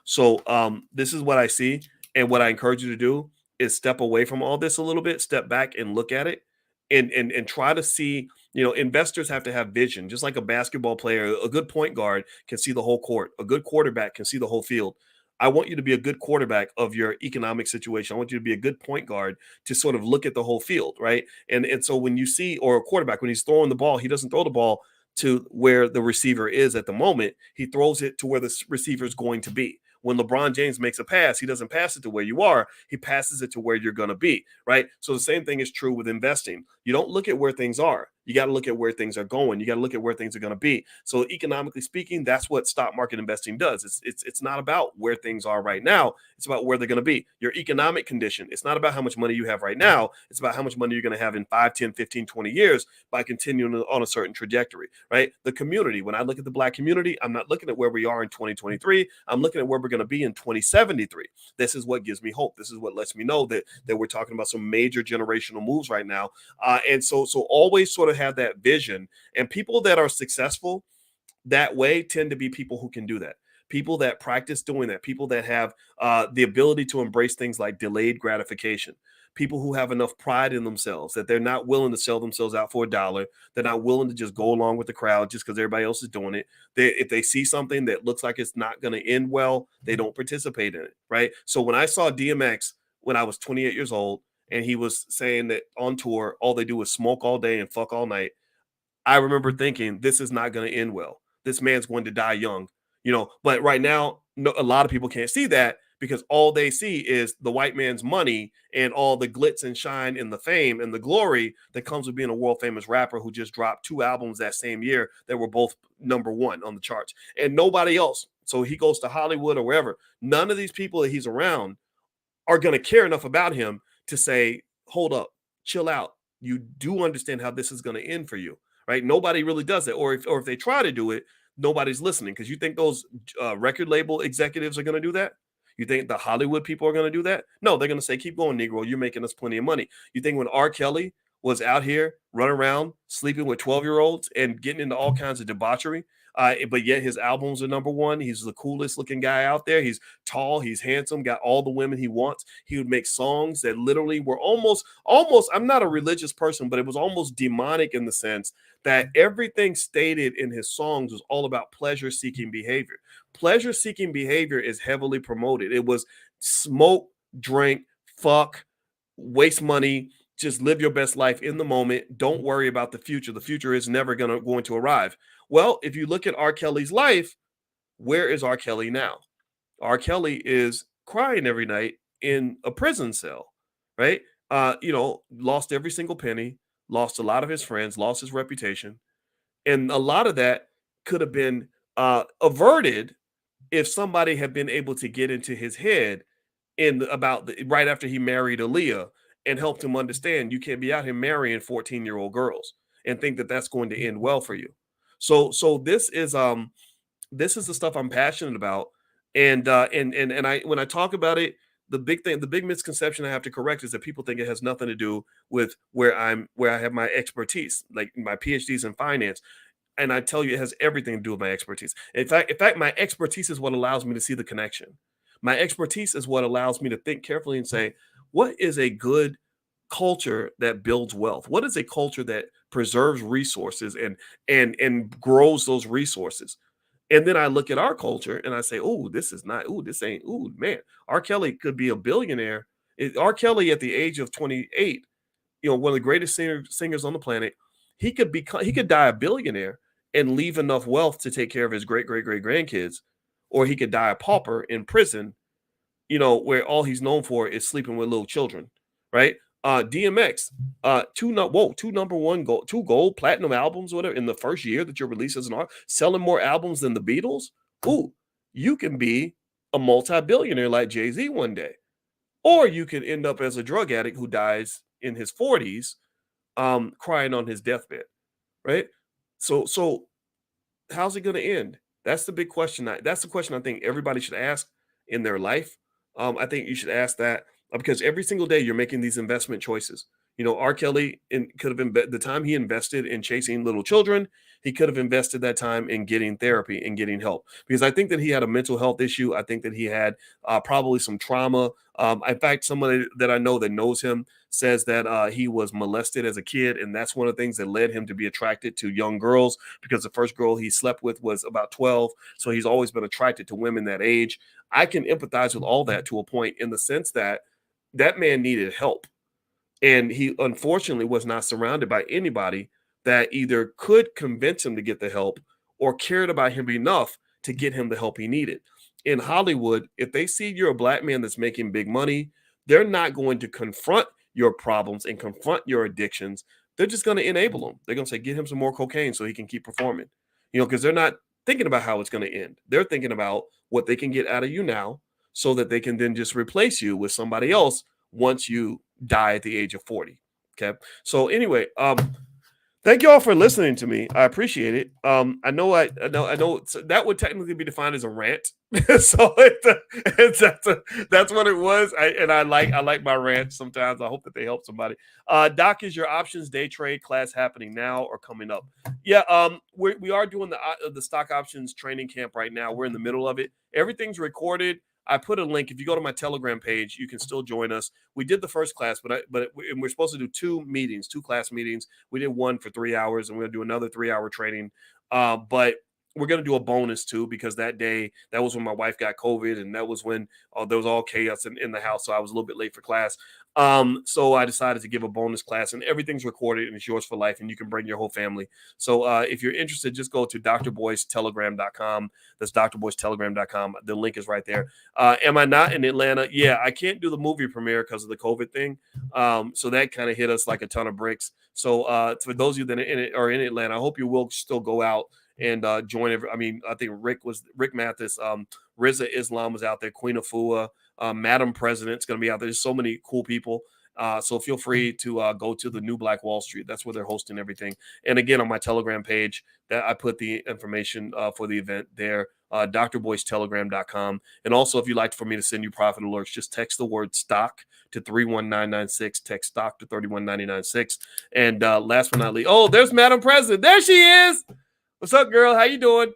So this is what I see, and what I encourage you to do is step away from all this a little bit, step back and look at it, and try to see. Investors have to have vision, just like a basketball player. A good point guard can see the whole court. A good quarterback can see the whole field. I want you to be a good quarterback of your economic situation. I want you to be a good point guard to sort of look at the whole field, right? And so when you see, or a quarterback, when he's throwing the ball, he doesn't throw the ball to where the receiver is at the moment. He throws it to where the receiver is going to be. When LeBron James makes a pass, he doesn't pass it to where you are. He passes it to where you're going to be, right? So the same thing is true with investing. You don't look at where things are. You got to look at where things are going. You got to look at where things are going to be. So economically speaking, that's what stock market investing does. It's not about where things are right now. It's about where they're going to be. Your economic condition. It's not about how much money you have right now. It's about how much money you're going to have in 5, 10, 15, 20 years by continuing on a certain trajectory, right? The community. When I look at the black community, I'm not looking at where we are in 2023. I'm looking at where we're going to be in 2073. This is what gives me hope. This is what lets me know that we're talking about some major generational moves right now. And so always sort of have that vision. And people that are successful that way tend to be people who can do that. People that practice doing that. People that have the ability to embrace things like delayed gratification. People who have enough pride in themselves that they're not willing to sell themselves out for $1. They're not willing to just go along with the crowd just because everybody else is doing it. If they see something that looks like it's not going to end well, they don't participate in it, right? So when I saw DMX when I was 28 years old, and he was saying that on tour, all they do is smoke all day and fuck all night, I remember thinking, this is not going to end well. This man's going to die young, But right now, no, a lot of people can't see that because all they see is the white man's money and all the glitz and shine and the fame and the glory that comes with being a world famous rapper who just dropped 2 albums that same year that were both #1 on the charts, and nobody else. So he goes to Hollywood or wherever. None of these people that he's around are going to care enough about him to say, hold up, chill out. You do understand how this is going to end for you, right? Nobody really does it. Or if they try to do it, nobody's listening. Because you think those record label executives are going to do that? You think the Hollywood people are going to do that? No, they're going to say, keep going, Negro. You're making us plenty of money. You think when R. Kelly was out here running around, sleeping with 12-year-olds and getting into all kinds of debauchery, but yet his albums are #1. He's the coolest looking guy out there. He's tall, he's handsome, got all the women he wants. He would make songs that literally were almost, I'm not a religious person, but it was almost demonic in the sense that everything stated in his songs was all about pleasure-seeking behavior. Pleasure-seeking behavior is heavily promoted. It was smoke, drink, fuck, waste money, just live your best life in the moment. Don't worry about the future. The future is never going to arrive. Well, if you look at R. Kelly's life, where is R. Kelly now? R. Kelly is crying every night in a prison cell, right? Lost every single penny, lost a lot of his friends, lost his reputation. And a lot of that could have been averted if somebody had been able to get into his head right after he married Aaliyah and helped him understand you can't be out here marrying 14-year-old girls and think that that's going to end well for you. So this is the stuff I'm passionate about, and I when I talk about it, the big misconception I have to correct is that people think it has nothing to do with where I have my expertise, like my PhDs in finance. And I tell you, it has everything to do with my expertise. In fact, my expertise is what allows me to see the connection. My expertise is what allows me to think carefully and say, what is a good culture that builds wealth? What is a culture that preserves resources and grows those resources? And then I look at our culture and I say, oh, this is not, oh, this ain't, oh, man, R. Kelly could be a billionaire. R. Kelly at the age of 28, one of the greatest singers on the planet, he could die a billionaire and leave enough wealth to take care of his great grandkids, or he could die a pauper in prison, where all he's known for is sleeping with little children, right? DMX, two gold platinum albums, whatever, in the first year that you're released as an artist, selling more albums than the Beatles. Ooh, you can be a multi-billionaire like Jay-Z one day. Or you could end up as a drug addict who dies in his 40s, crying on his deathbed, right? So how's it going to end? That's the big question. That's the question I think everybody should ask in their life. I think you should ask that because every single day you're making these investment choices. R. Kelly could have the time he invested in chasing little children. He could have invested that time in getting therapy and getting help because I think that he had a mental health issue. I think that he had probably some trauma. In fact, somebody that I know that knows him says that he was molested as a kid, and that's one of the things that led him to be attracted to young girls because the first girl he slept with was about 12. So he's always been attracted to women that age. I can empathize with all that to a point in the sense that that man needed help. And he unfortunately was not surrounded by anybody that either could convince him to get the help or cared about him enough to get him the help he needed. In Hollywood, if they see you're a black man that's making big money, they're not going to confront your problems and confront your addictions. They're just going to enable them. They're going to say, get him some more cocaine so he can keep performing, because they're not thinking about how it's going to end. They're thinking about what they can get out of you now so that they can then just replace you with somebody else once you die at the age of 40. Okay. So anyway, thank you all for listening to me. I appreciate it. I know that would technically be defined as a rant. So that's what it was. I like my rants sometimes. I hope that they help somebody. Doc, is your options day trade class happening now or coming up? Yeah, we are doing the stock options training camp right now. We're in the middle of it. Everything's recorded. I put a link. If you go to my Telegram page, you can still join us. We did the first class, but we're supposed to do two class meetings. We did one for 3 hours, and we're going to do another 3-hour training. But we're going to do a bonus too, because that was when my wife got COVID, and that was when there was all chaos in the house. So I was a little bit late for class. So I decided to give a bonus class, and everything's recorded and it's yours for life, and you can bring your whole family. So if you're interested, just go to drboycetelegram.com. That's drboycetelegram.com. The link is right there. Am I not in Atlanta? Yeah, I can't do the movie premiere because of the COVID thing. So that kind of hit us like a ton of bricks. So for those of you that are in Atlanta, I hope you will still go out and join. I think Rick Mathis, Riza Islam was out there, Queen Afua, Madam President's going to be out there. There's so many cool people. So feel free to go to the New Black Wall Street. That's where they're hosting everything. And again, on my Telegram page, that I put the information for the event there, drboycetelegram.com. And also, if you'd like for me to send you profit alerts, just text the word stock to 31996. Text stock to 31996. And last but not least, there's Madam President. There she is. What's up, girl? How you doing?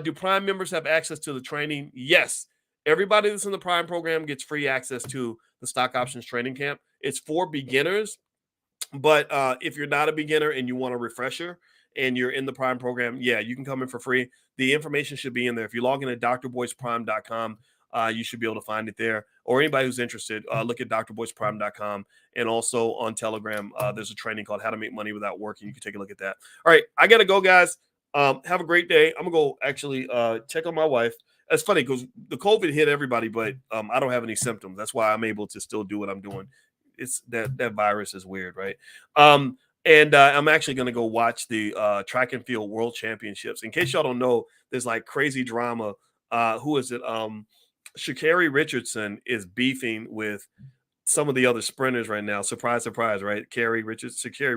Do Prime members have access to the training? Yes. Everybody that's in the Prime program gets free access to the stock options training camp. It's for beginners, but if you're not a beginner and you want a refresher and you're in the Prime program, yeah, you can come in for free. The information should be in there. If you log in at drboyceprime.com, you should be able to find it there. Or anybody who's interested, look at drboyceprime.com. And also on Telegram, there's a training called How to Make Money Without Working. You can take a look at that. All right, I got to go, guys. Have a great day. I'm going to go actually check on my wife. It's funny because the COVID hit everybody, but I don't have any symptoms. That's why I'm able to still do what I'm doing. It's that virus is weird, right? And I'm actually going to go watch the track and field world championships. In case y'all don't know, there's like crazy drama. Who is it? Sha'Carri Richardson is beefing with some of the other sprinters right now. Surprise, surprise, right? Sha'Carri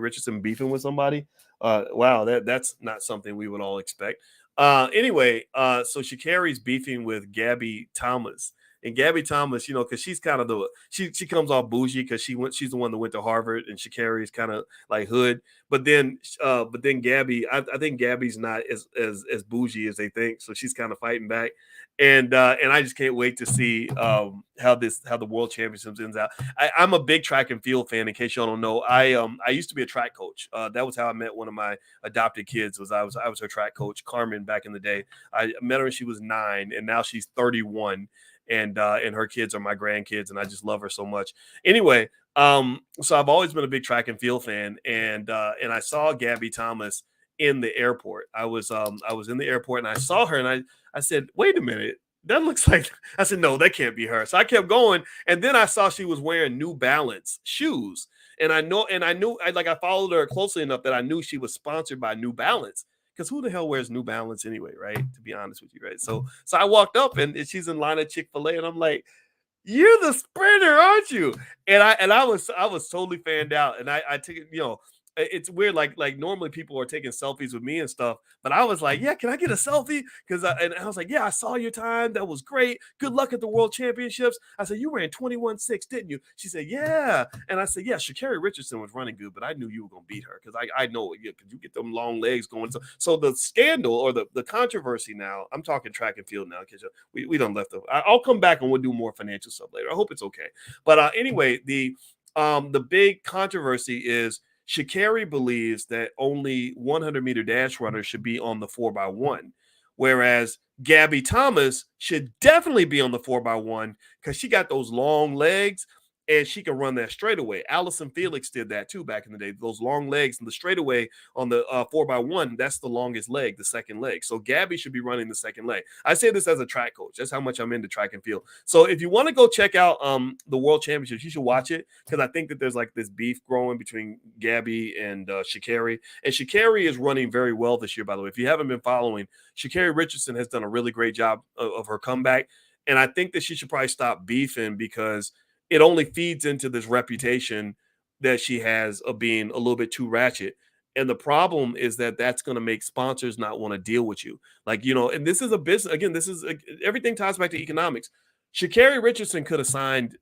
Richardson beefing with somebody. Wow, that's not something we would all expect. Anyway, so Sha'Carri's beefing with Gabby Thomas. And Gabby Thomas, because she's kind of she comes off bougie because she's the one that went to Harvard, and Sha'Carri is kind of like hood. But then Gabby, I think Gabby's not as bougie as they think, so she's kind of fighting back. And I just can't wait to see how the World Championships ends out. I'm a big track and field fan. In case y'all don't know, I used to be a track coach. That was how I met one of my adopted kids. I was her track coach, Carmen, back in the day. I met her when she was 9, and now she's 31. And her kids are my grandkids, and I just love her so much. Anyway, so I've always been a big track and field fan, and I saw Gabby Thomas in the airport. I was in the airport, and I saw her, and I said, wait a minute, that looks like, I said, no, that can't be her. So I kept going, and then I saw she was wearing New Balance shoes, and I knew I followed her closely enough that I knew she was sponsored by New Balance. because who the hell wears New Balance anyway, right? To be honest with you, right? So I walked up and she's in line at Chick-fil-A, and I'm like, you're the sprinter, aren't you? And I was totally fanned out. And I took it, it's weird. Like normally people are taking selfies with me and stuff, but I was like, yeah, can I get a selfie? And I was like, yeah, I saw your time. That was great. Good luck at the World Championships. I said, you ran 21.6, didn't you? She said, yeah. And I said, yeah, Sha'Carri Richardson was running good, but I knew you were gonna beat her because I know it. Because you get them long legs going. So the scandal or the controversy now, I'm talking track and field now because we don't left them. I'll come back and we'll do more financial stuff later. I hope it's okay. But anyway, the big controversy is Sha'Carri believes that only 100-meter dash runners should be on the 4x1, whereas Gabby Thomas should definitely be on the 4x1 because she got those long legs and she can run that straightaway. Allison Felix did that too back in the day. Those long legs and the straightaway on the 4x1, that's the longest leg, the second leg. So Gabby should be running the second leg. I say this as a track coach. That's how much I'm into track and field. So if you want to go check out the World Championships, you should watch it because I think that there's like this beef growing between Gabby and Sha'Carri. And Sha'Carri is running very well this year, by the way. If you haven't been following, Sha'Carri Richardson has done a really great job of her comeback. And I think that she should probably stop beefing because it only feeds into this reputation that she has of being a little bit too ratchet. And the problem is that that's going to make sponsors not want to deal with you. Like, and this is a business. Again, everything ties back to economics. Sha'Carri Richardson could have signed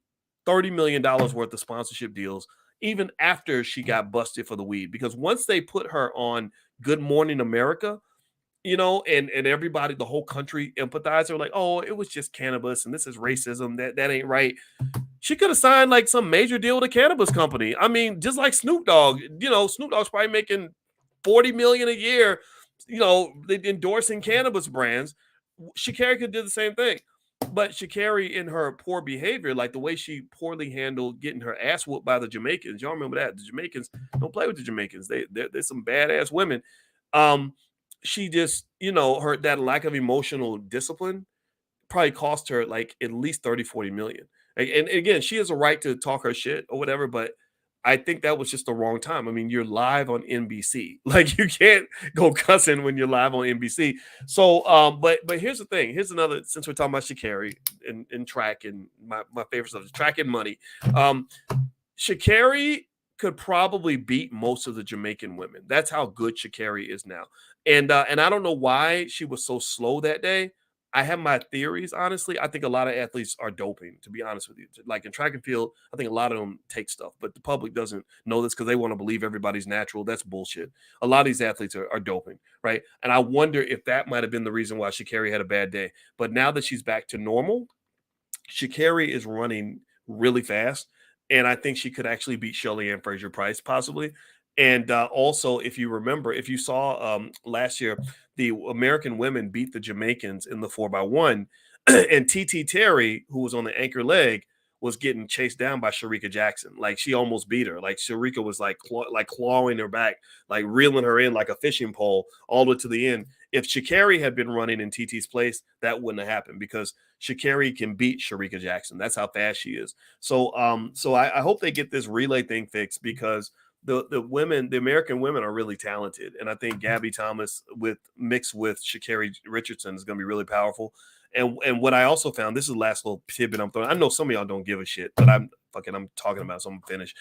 $30 million worth of sponsorship deals even after she got busted for the weed. Because once they put her on Good Morning America, and everybody, the whole country empathized. They're like, oh, it was just cannabis and this is racism. That ain't right. She could have signed like some major deal with a cannabis company. I mean, just like Snoop Dogg, Snoop Dogg's probably making $40 million a year, endorsing cannabis brands. Sha'Carri could do the same thing. But Sha'Carri, in her poor behavior, like the way she poorly handled getting her ass whooped by the Jamaicans. Y'all remember that? The Jamaicans, don't play with the Jamaicans. They're some badass women. She just, her that lack of emotional discipline probably cost her like at least 30-40 million. And again, she has a right to talk her shit or whatever, but I think that was just the wrong time. I mean, you're live on NBC. Like you can't go cussing when you're live on NBC. So but here's the thing. Here's another, since we're talking about Sha'Carri and track and my favorite stuff is track and money. Sha'Carri could probably beat most of the Jamaican women. That's how good Sha'Carri is now. And I don't know why she was so slow that day. I have my theories, honestly. I think a lot of athletes are doping, to be honest with you. Like in track and field, I think a lot of them take stuff, but the public doesn't know this because they want to believe everybody's natural. That's bullshit. A lot of these athletes are doping, right? And I wonder if that might have been the reason why Sha'Carri had a bad day. But now that she's back to normal, Sha'Carri is running really fast. And I think she could actually beat Shelly-Ann Fraser-Price possibly. And also, if you saw last year, the American women beat the Jamaicans in the 4x1, and TT Terry, who was on the anchor leg, was getting chased down by Shericka Jackson. Like she almost beat her. Like Shericka was like clawing her back, like reeling her in like a fishing pole all the way to the end. If Sha'Carri had been running in TT's place, that wouldn't have happened because Sha'Carri can beat Shericka Jackson. That's how fast she is. So I hope they get this relay thing fixed because the women, the American women are really talented. And I think Gabby Thomas mixed with Sha'Carri Richardson is going to be really powerful. And what I also found, this is the last little tidbit I'm throwing. I know some of y'all don't give a shit, but I'm talking about, so I'm finished.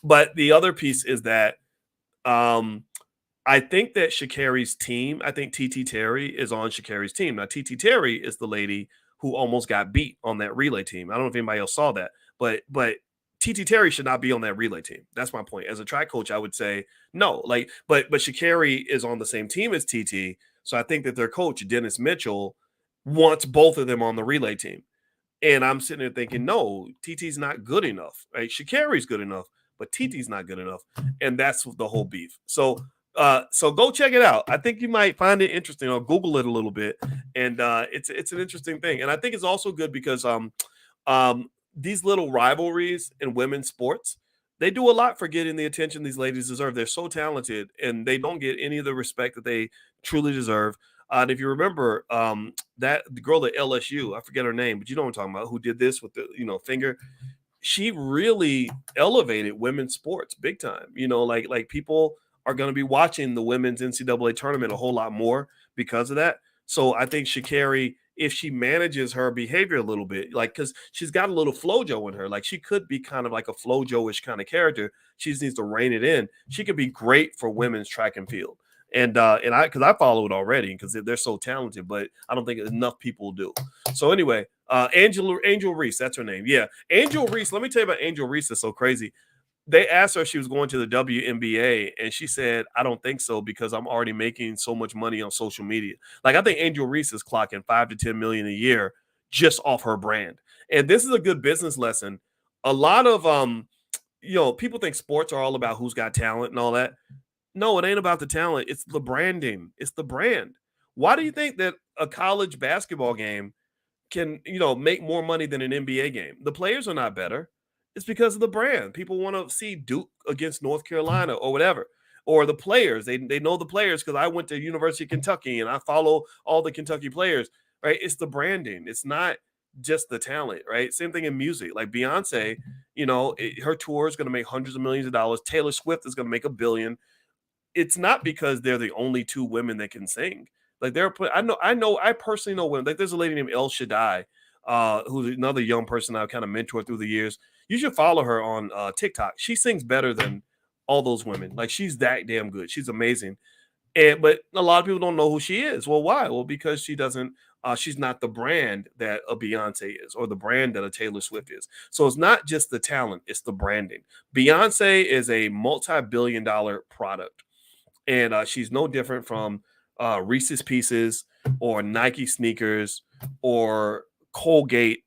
But the other piece is that I think that Sha'Carri's team, I think TT Terry is on Sha'Carri's team. Now, TT Terry is the lady who almost got beat on that relay team. I don't know if anybody else saw that, but TT Terry should not be on that relay team. That's my point. As a track coach, I would say no. But Sha'Carri is on the same team as TT, so I think that their coach Dennis Mitchell wants both of them on the relay team. And I'm sitting there thinking, no, TT's not good enough. Right? Sha'Carri's good enough, but TT's not good enough, and that's the whole beef. So go check it out. I think you might find it interesting, or Google it a little bit, and it's an interesting thing. And I think it's also good because these little rivalries in women's sports, they do a lot for getting the attention these ladies deserve. They're so talented, and they don't get any of the respect that they truly deserve. And if you remember that the girl at LSU, I forget her name, but you know what I'm talking about, who did this with the finger. She really elevated women's sports big time. Like people are going to be watching the women's NCAA tournament a whole lot more because of that. So I think Sha'Carri, if she manages her behavior a little bit, like because she's got a little FloJo in her, like she could be kind of like a FloJo-ish kind of character. She just needs to rein it in. She could be great for women's track and field. And I because I follow it already because they're so talented, but I don't think enough people do. So anyway, Angel Reese, that's her name. Yeah, Angel Reese. Let me tell you about Angel Reese. It's so crazy. They asked her if she was going to the WNBA, and she said, "I don't think so because I'm already making so much money on social media." Like I think Angel Reese is clocking 5 to 10 million a year just off her brand. And this is a good business lesson. A lot of people think sports are all about who's got talent and all that. No, it ain't about the talent. It's the branding. It's the brand. Why do you think that a college basketball game can, make more money than an NBA game? The players are not better. It's because of the brand. People want to see Duke against North Carolina or whatever. Or the players. They know the players because I went to University of Kentucky and I follow all the Kentucky players, right? It's the branding. It's not just the talent, right? Same thing in music. Like Beyonce, her tour is going to make hundreds of millions of dollars. Taylor Swift is going to make $1 billion. It's not because they're the only two women that can sing. Like I personally know women. Like there's a lady named El Shaddai, who's another young person I've kind of mentored through the years. You should follow her on TikTok. She sings better than all those women. Like she's that damn good. She's amazing. But a lot of people don't know who she is. Well, why? Well, because she doesn't. She's not the brand that a Beyonce is, or the brand that a Taylor Swift is. So it's not just the talent; it's the branding. Beyonce is a multi-billion-dollar product, and she's no different from Reese's Pieces or Nike sneakers or Colgate,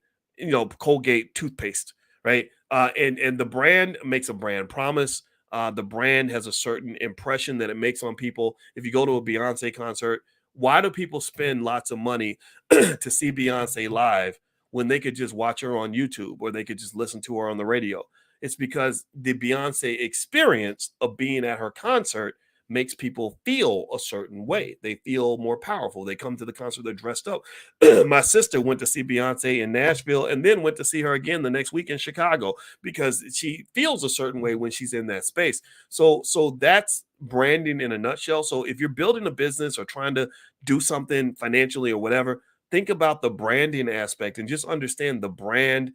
Colgate toothpaste, right? And the brand makes a brand promise. The brand has a certain impression that it makes on people. If you go to a Beyonce concert, why do people spend lots of money to see Beyonce live when they could just watch her on YouTube or they could just listen to her on the radio? It's because the Beyonce experience of being at her concert makes people feel a certain way. They feel more powerful. They come to the concert, they're dressed up. My sister went to see Beyonce in Nashville and then went to see her again the next week in Chicago because she feels a certain way when she's in that space. So that's branding in a nutshell. So if you're building a business or trying to do something financially or whatever, think about the branding aspect and just understand the brand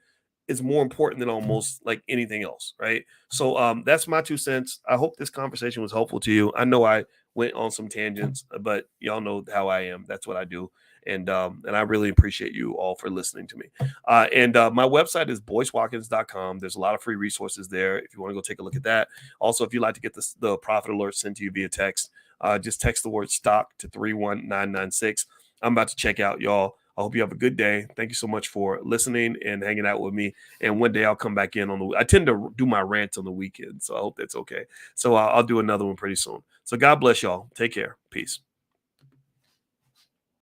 is more important than almost like anything else, right? So that's my 2 cents. I hope this conversation was helpful to you. I know I went on some tangents, but y'all know how I am. That's what I do. And I really appreciate you all for listening to me. And my website is boycewatkins.com. There's a lot of free resources there if you want to go take a look at that. Also, if you'd like to get the profit alert sent to you via text, just text the word stock to 31996. I'm about to check out, y'all. I hope you have a good day. Thank you so much for listening and hanging out with me. And one day I'll come back in I tend to do my rants on the weekend, so I hope that's okay. So I'll do another one pretty soon. So God bless y'all. Take care. Peace.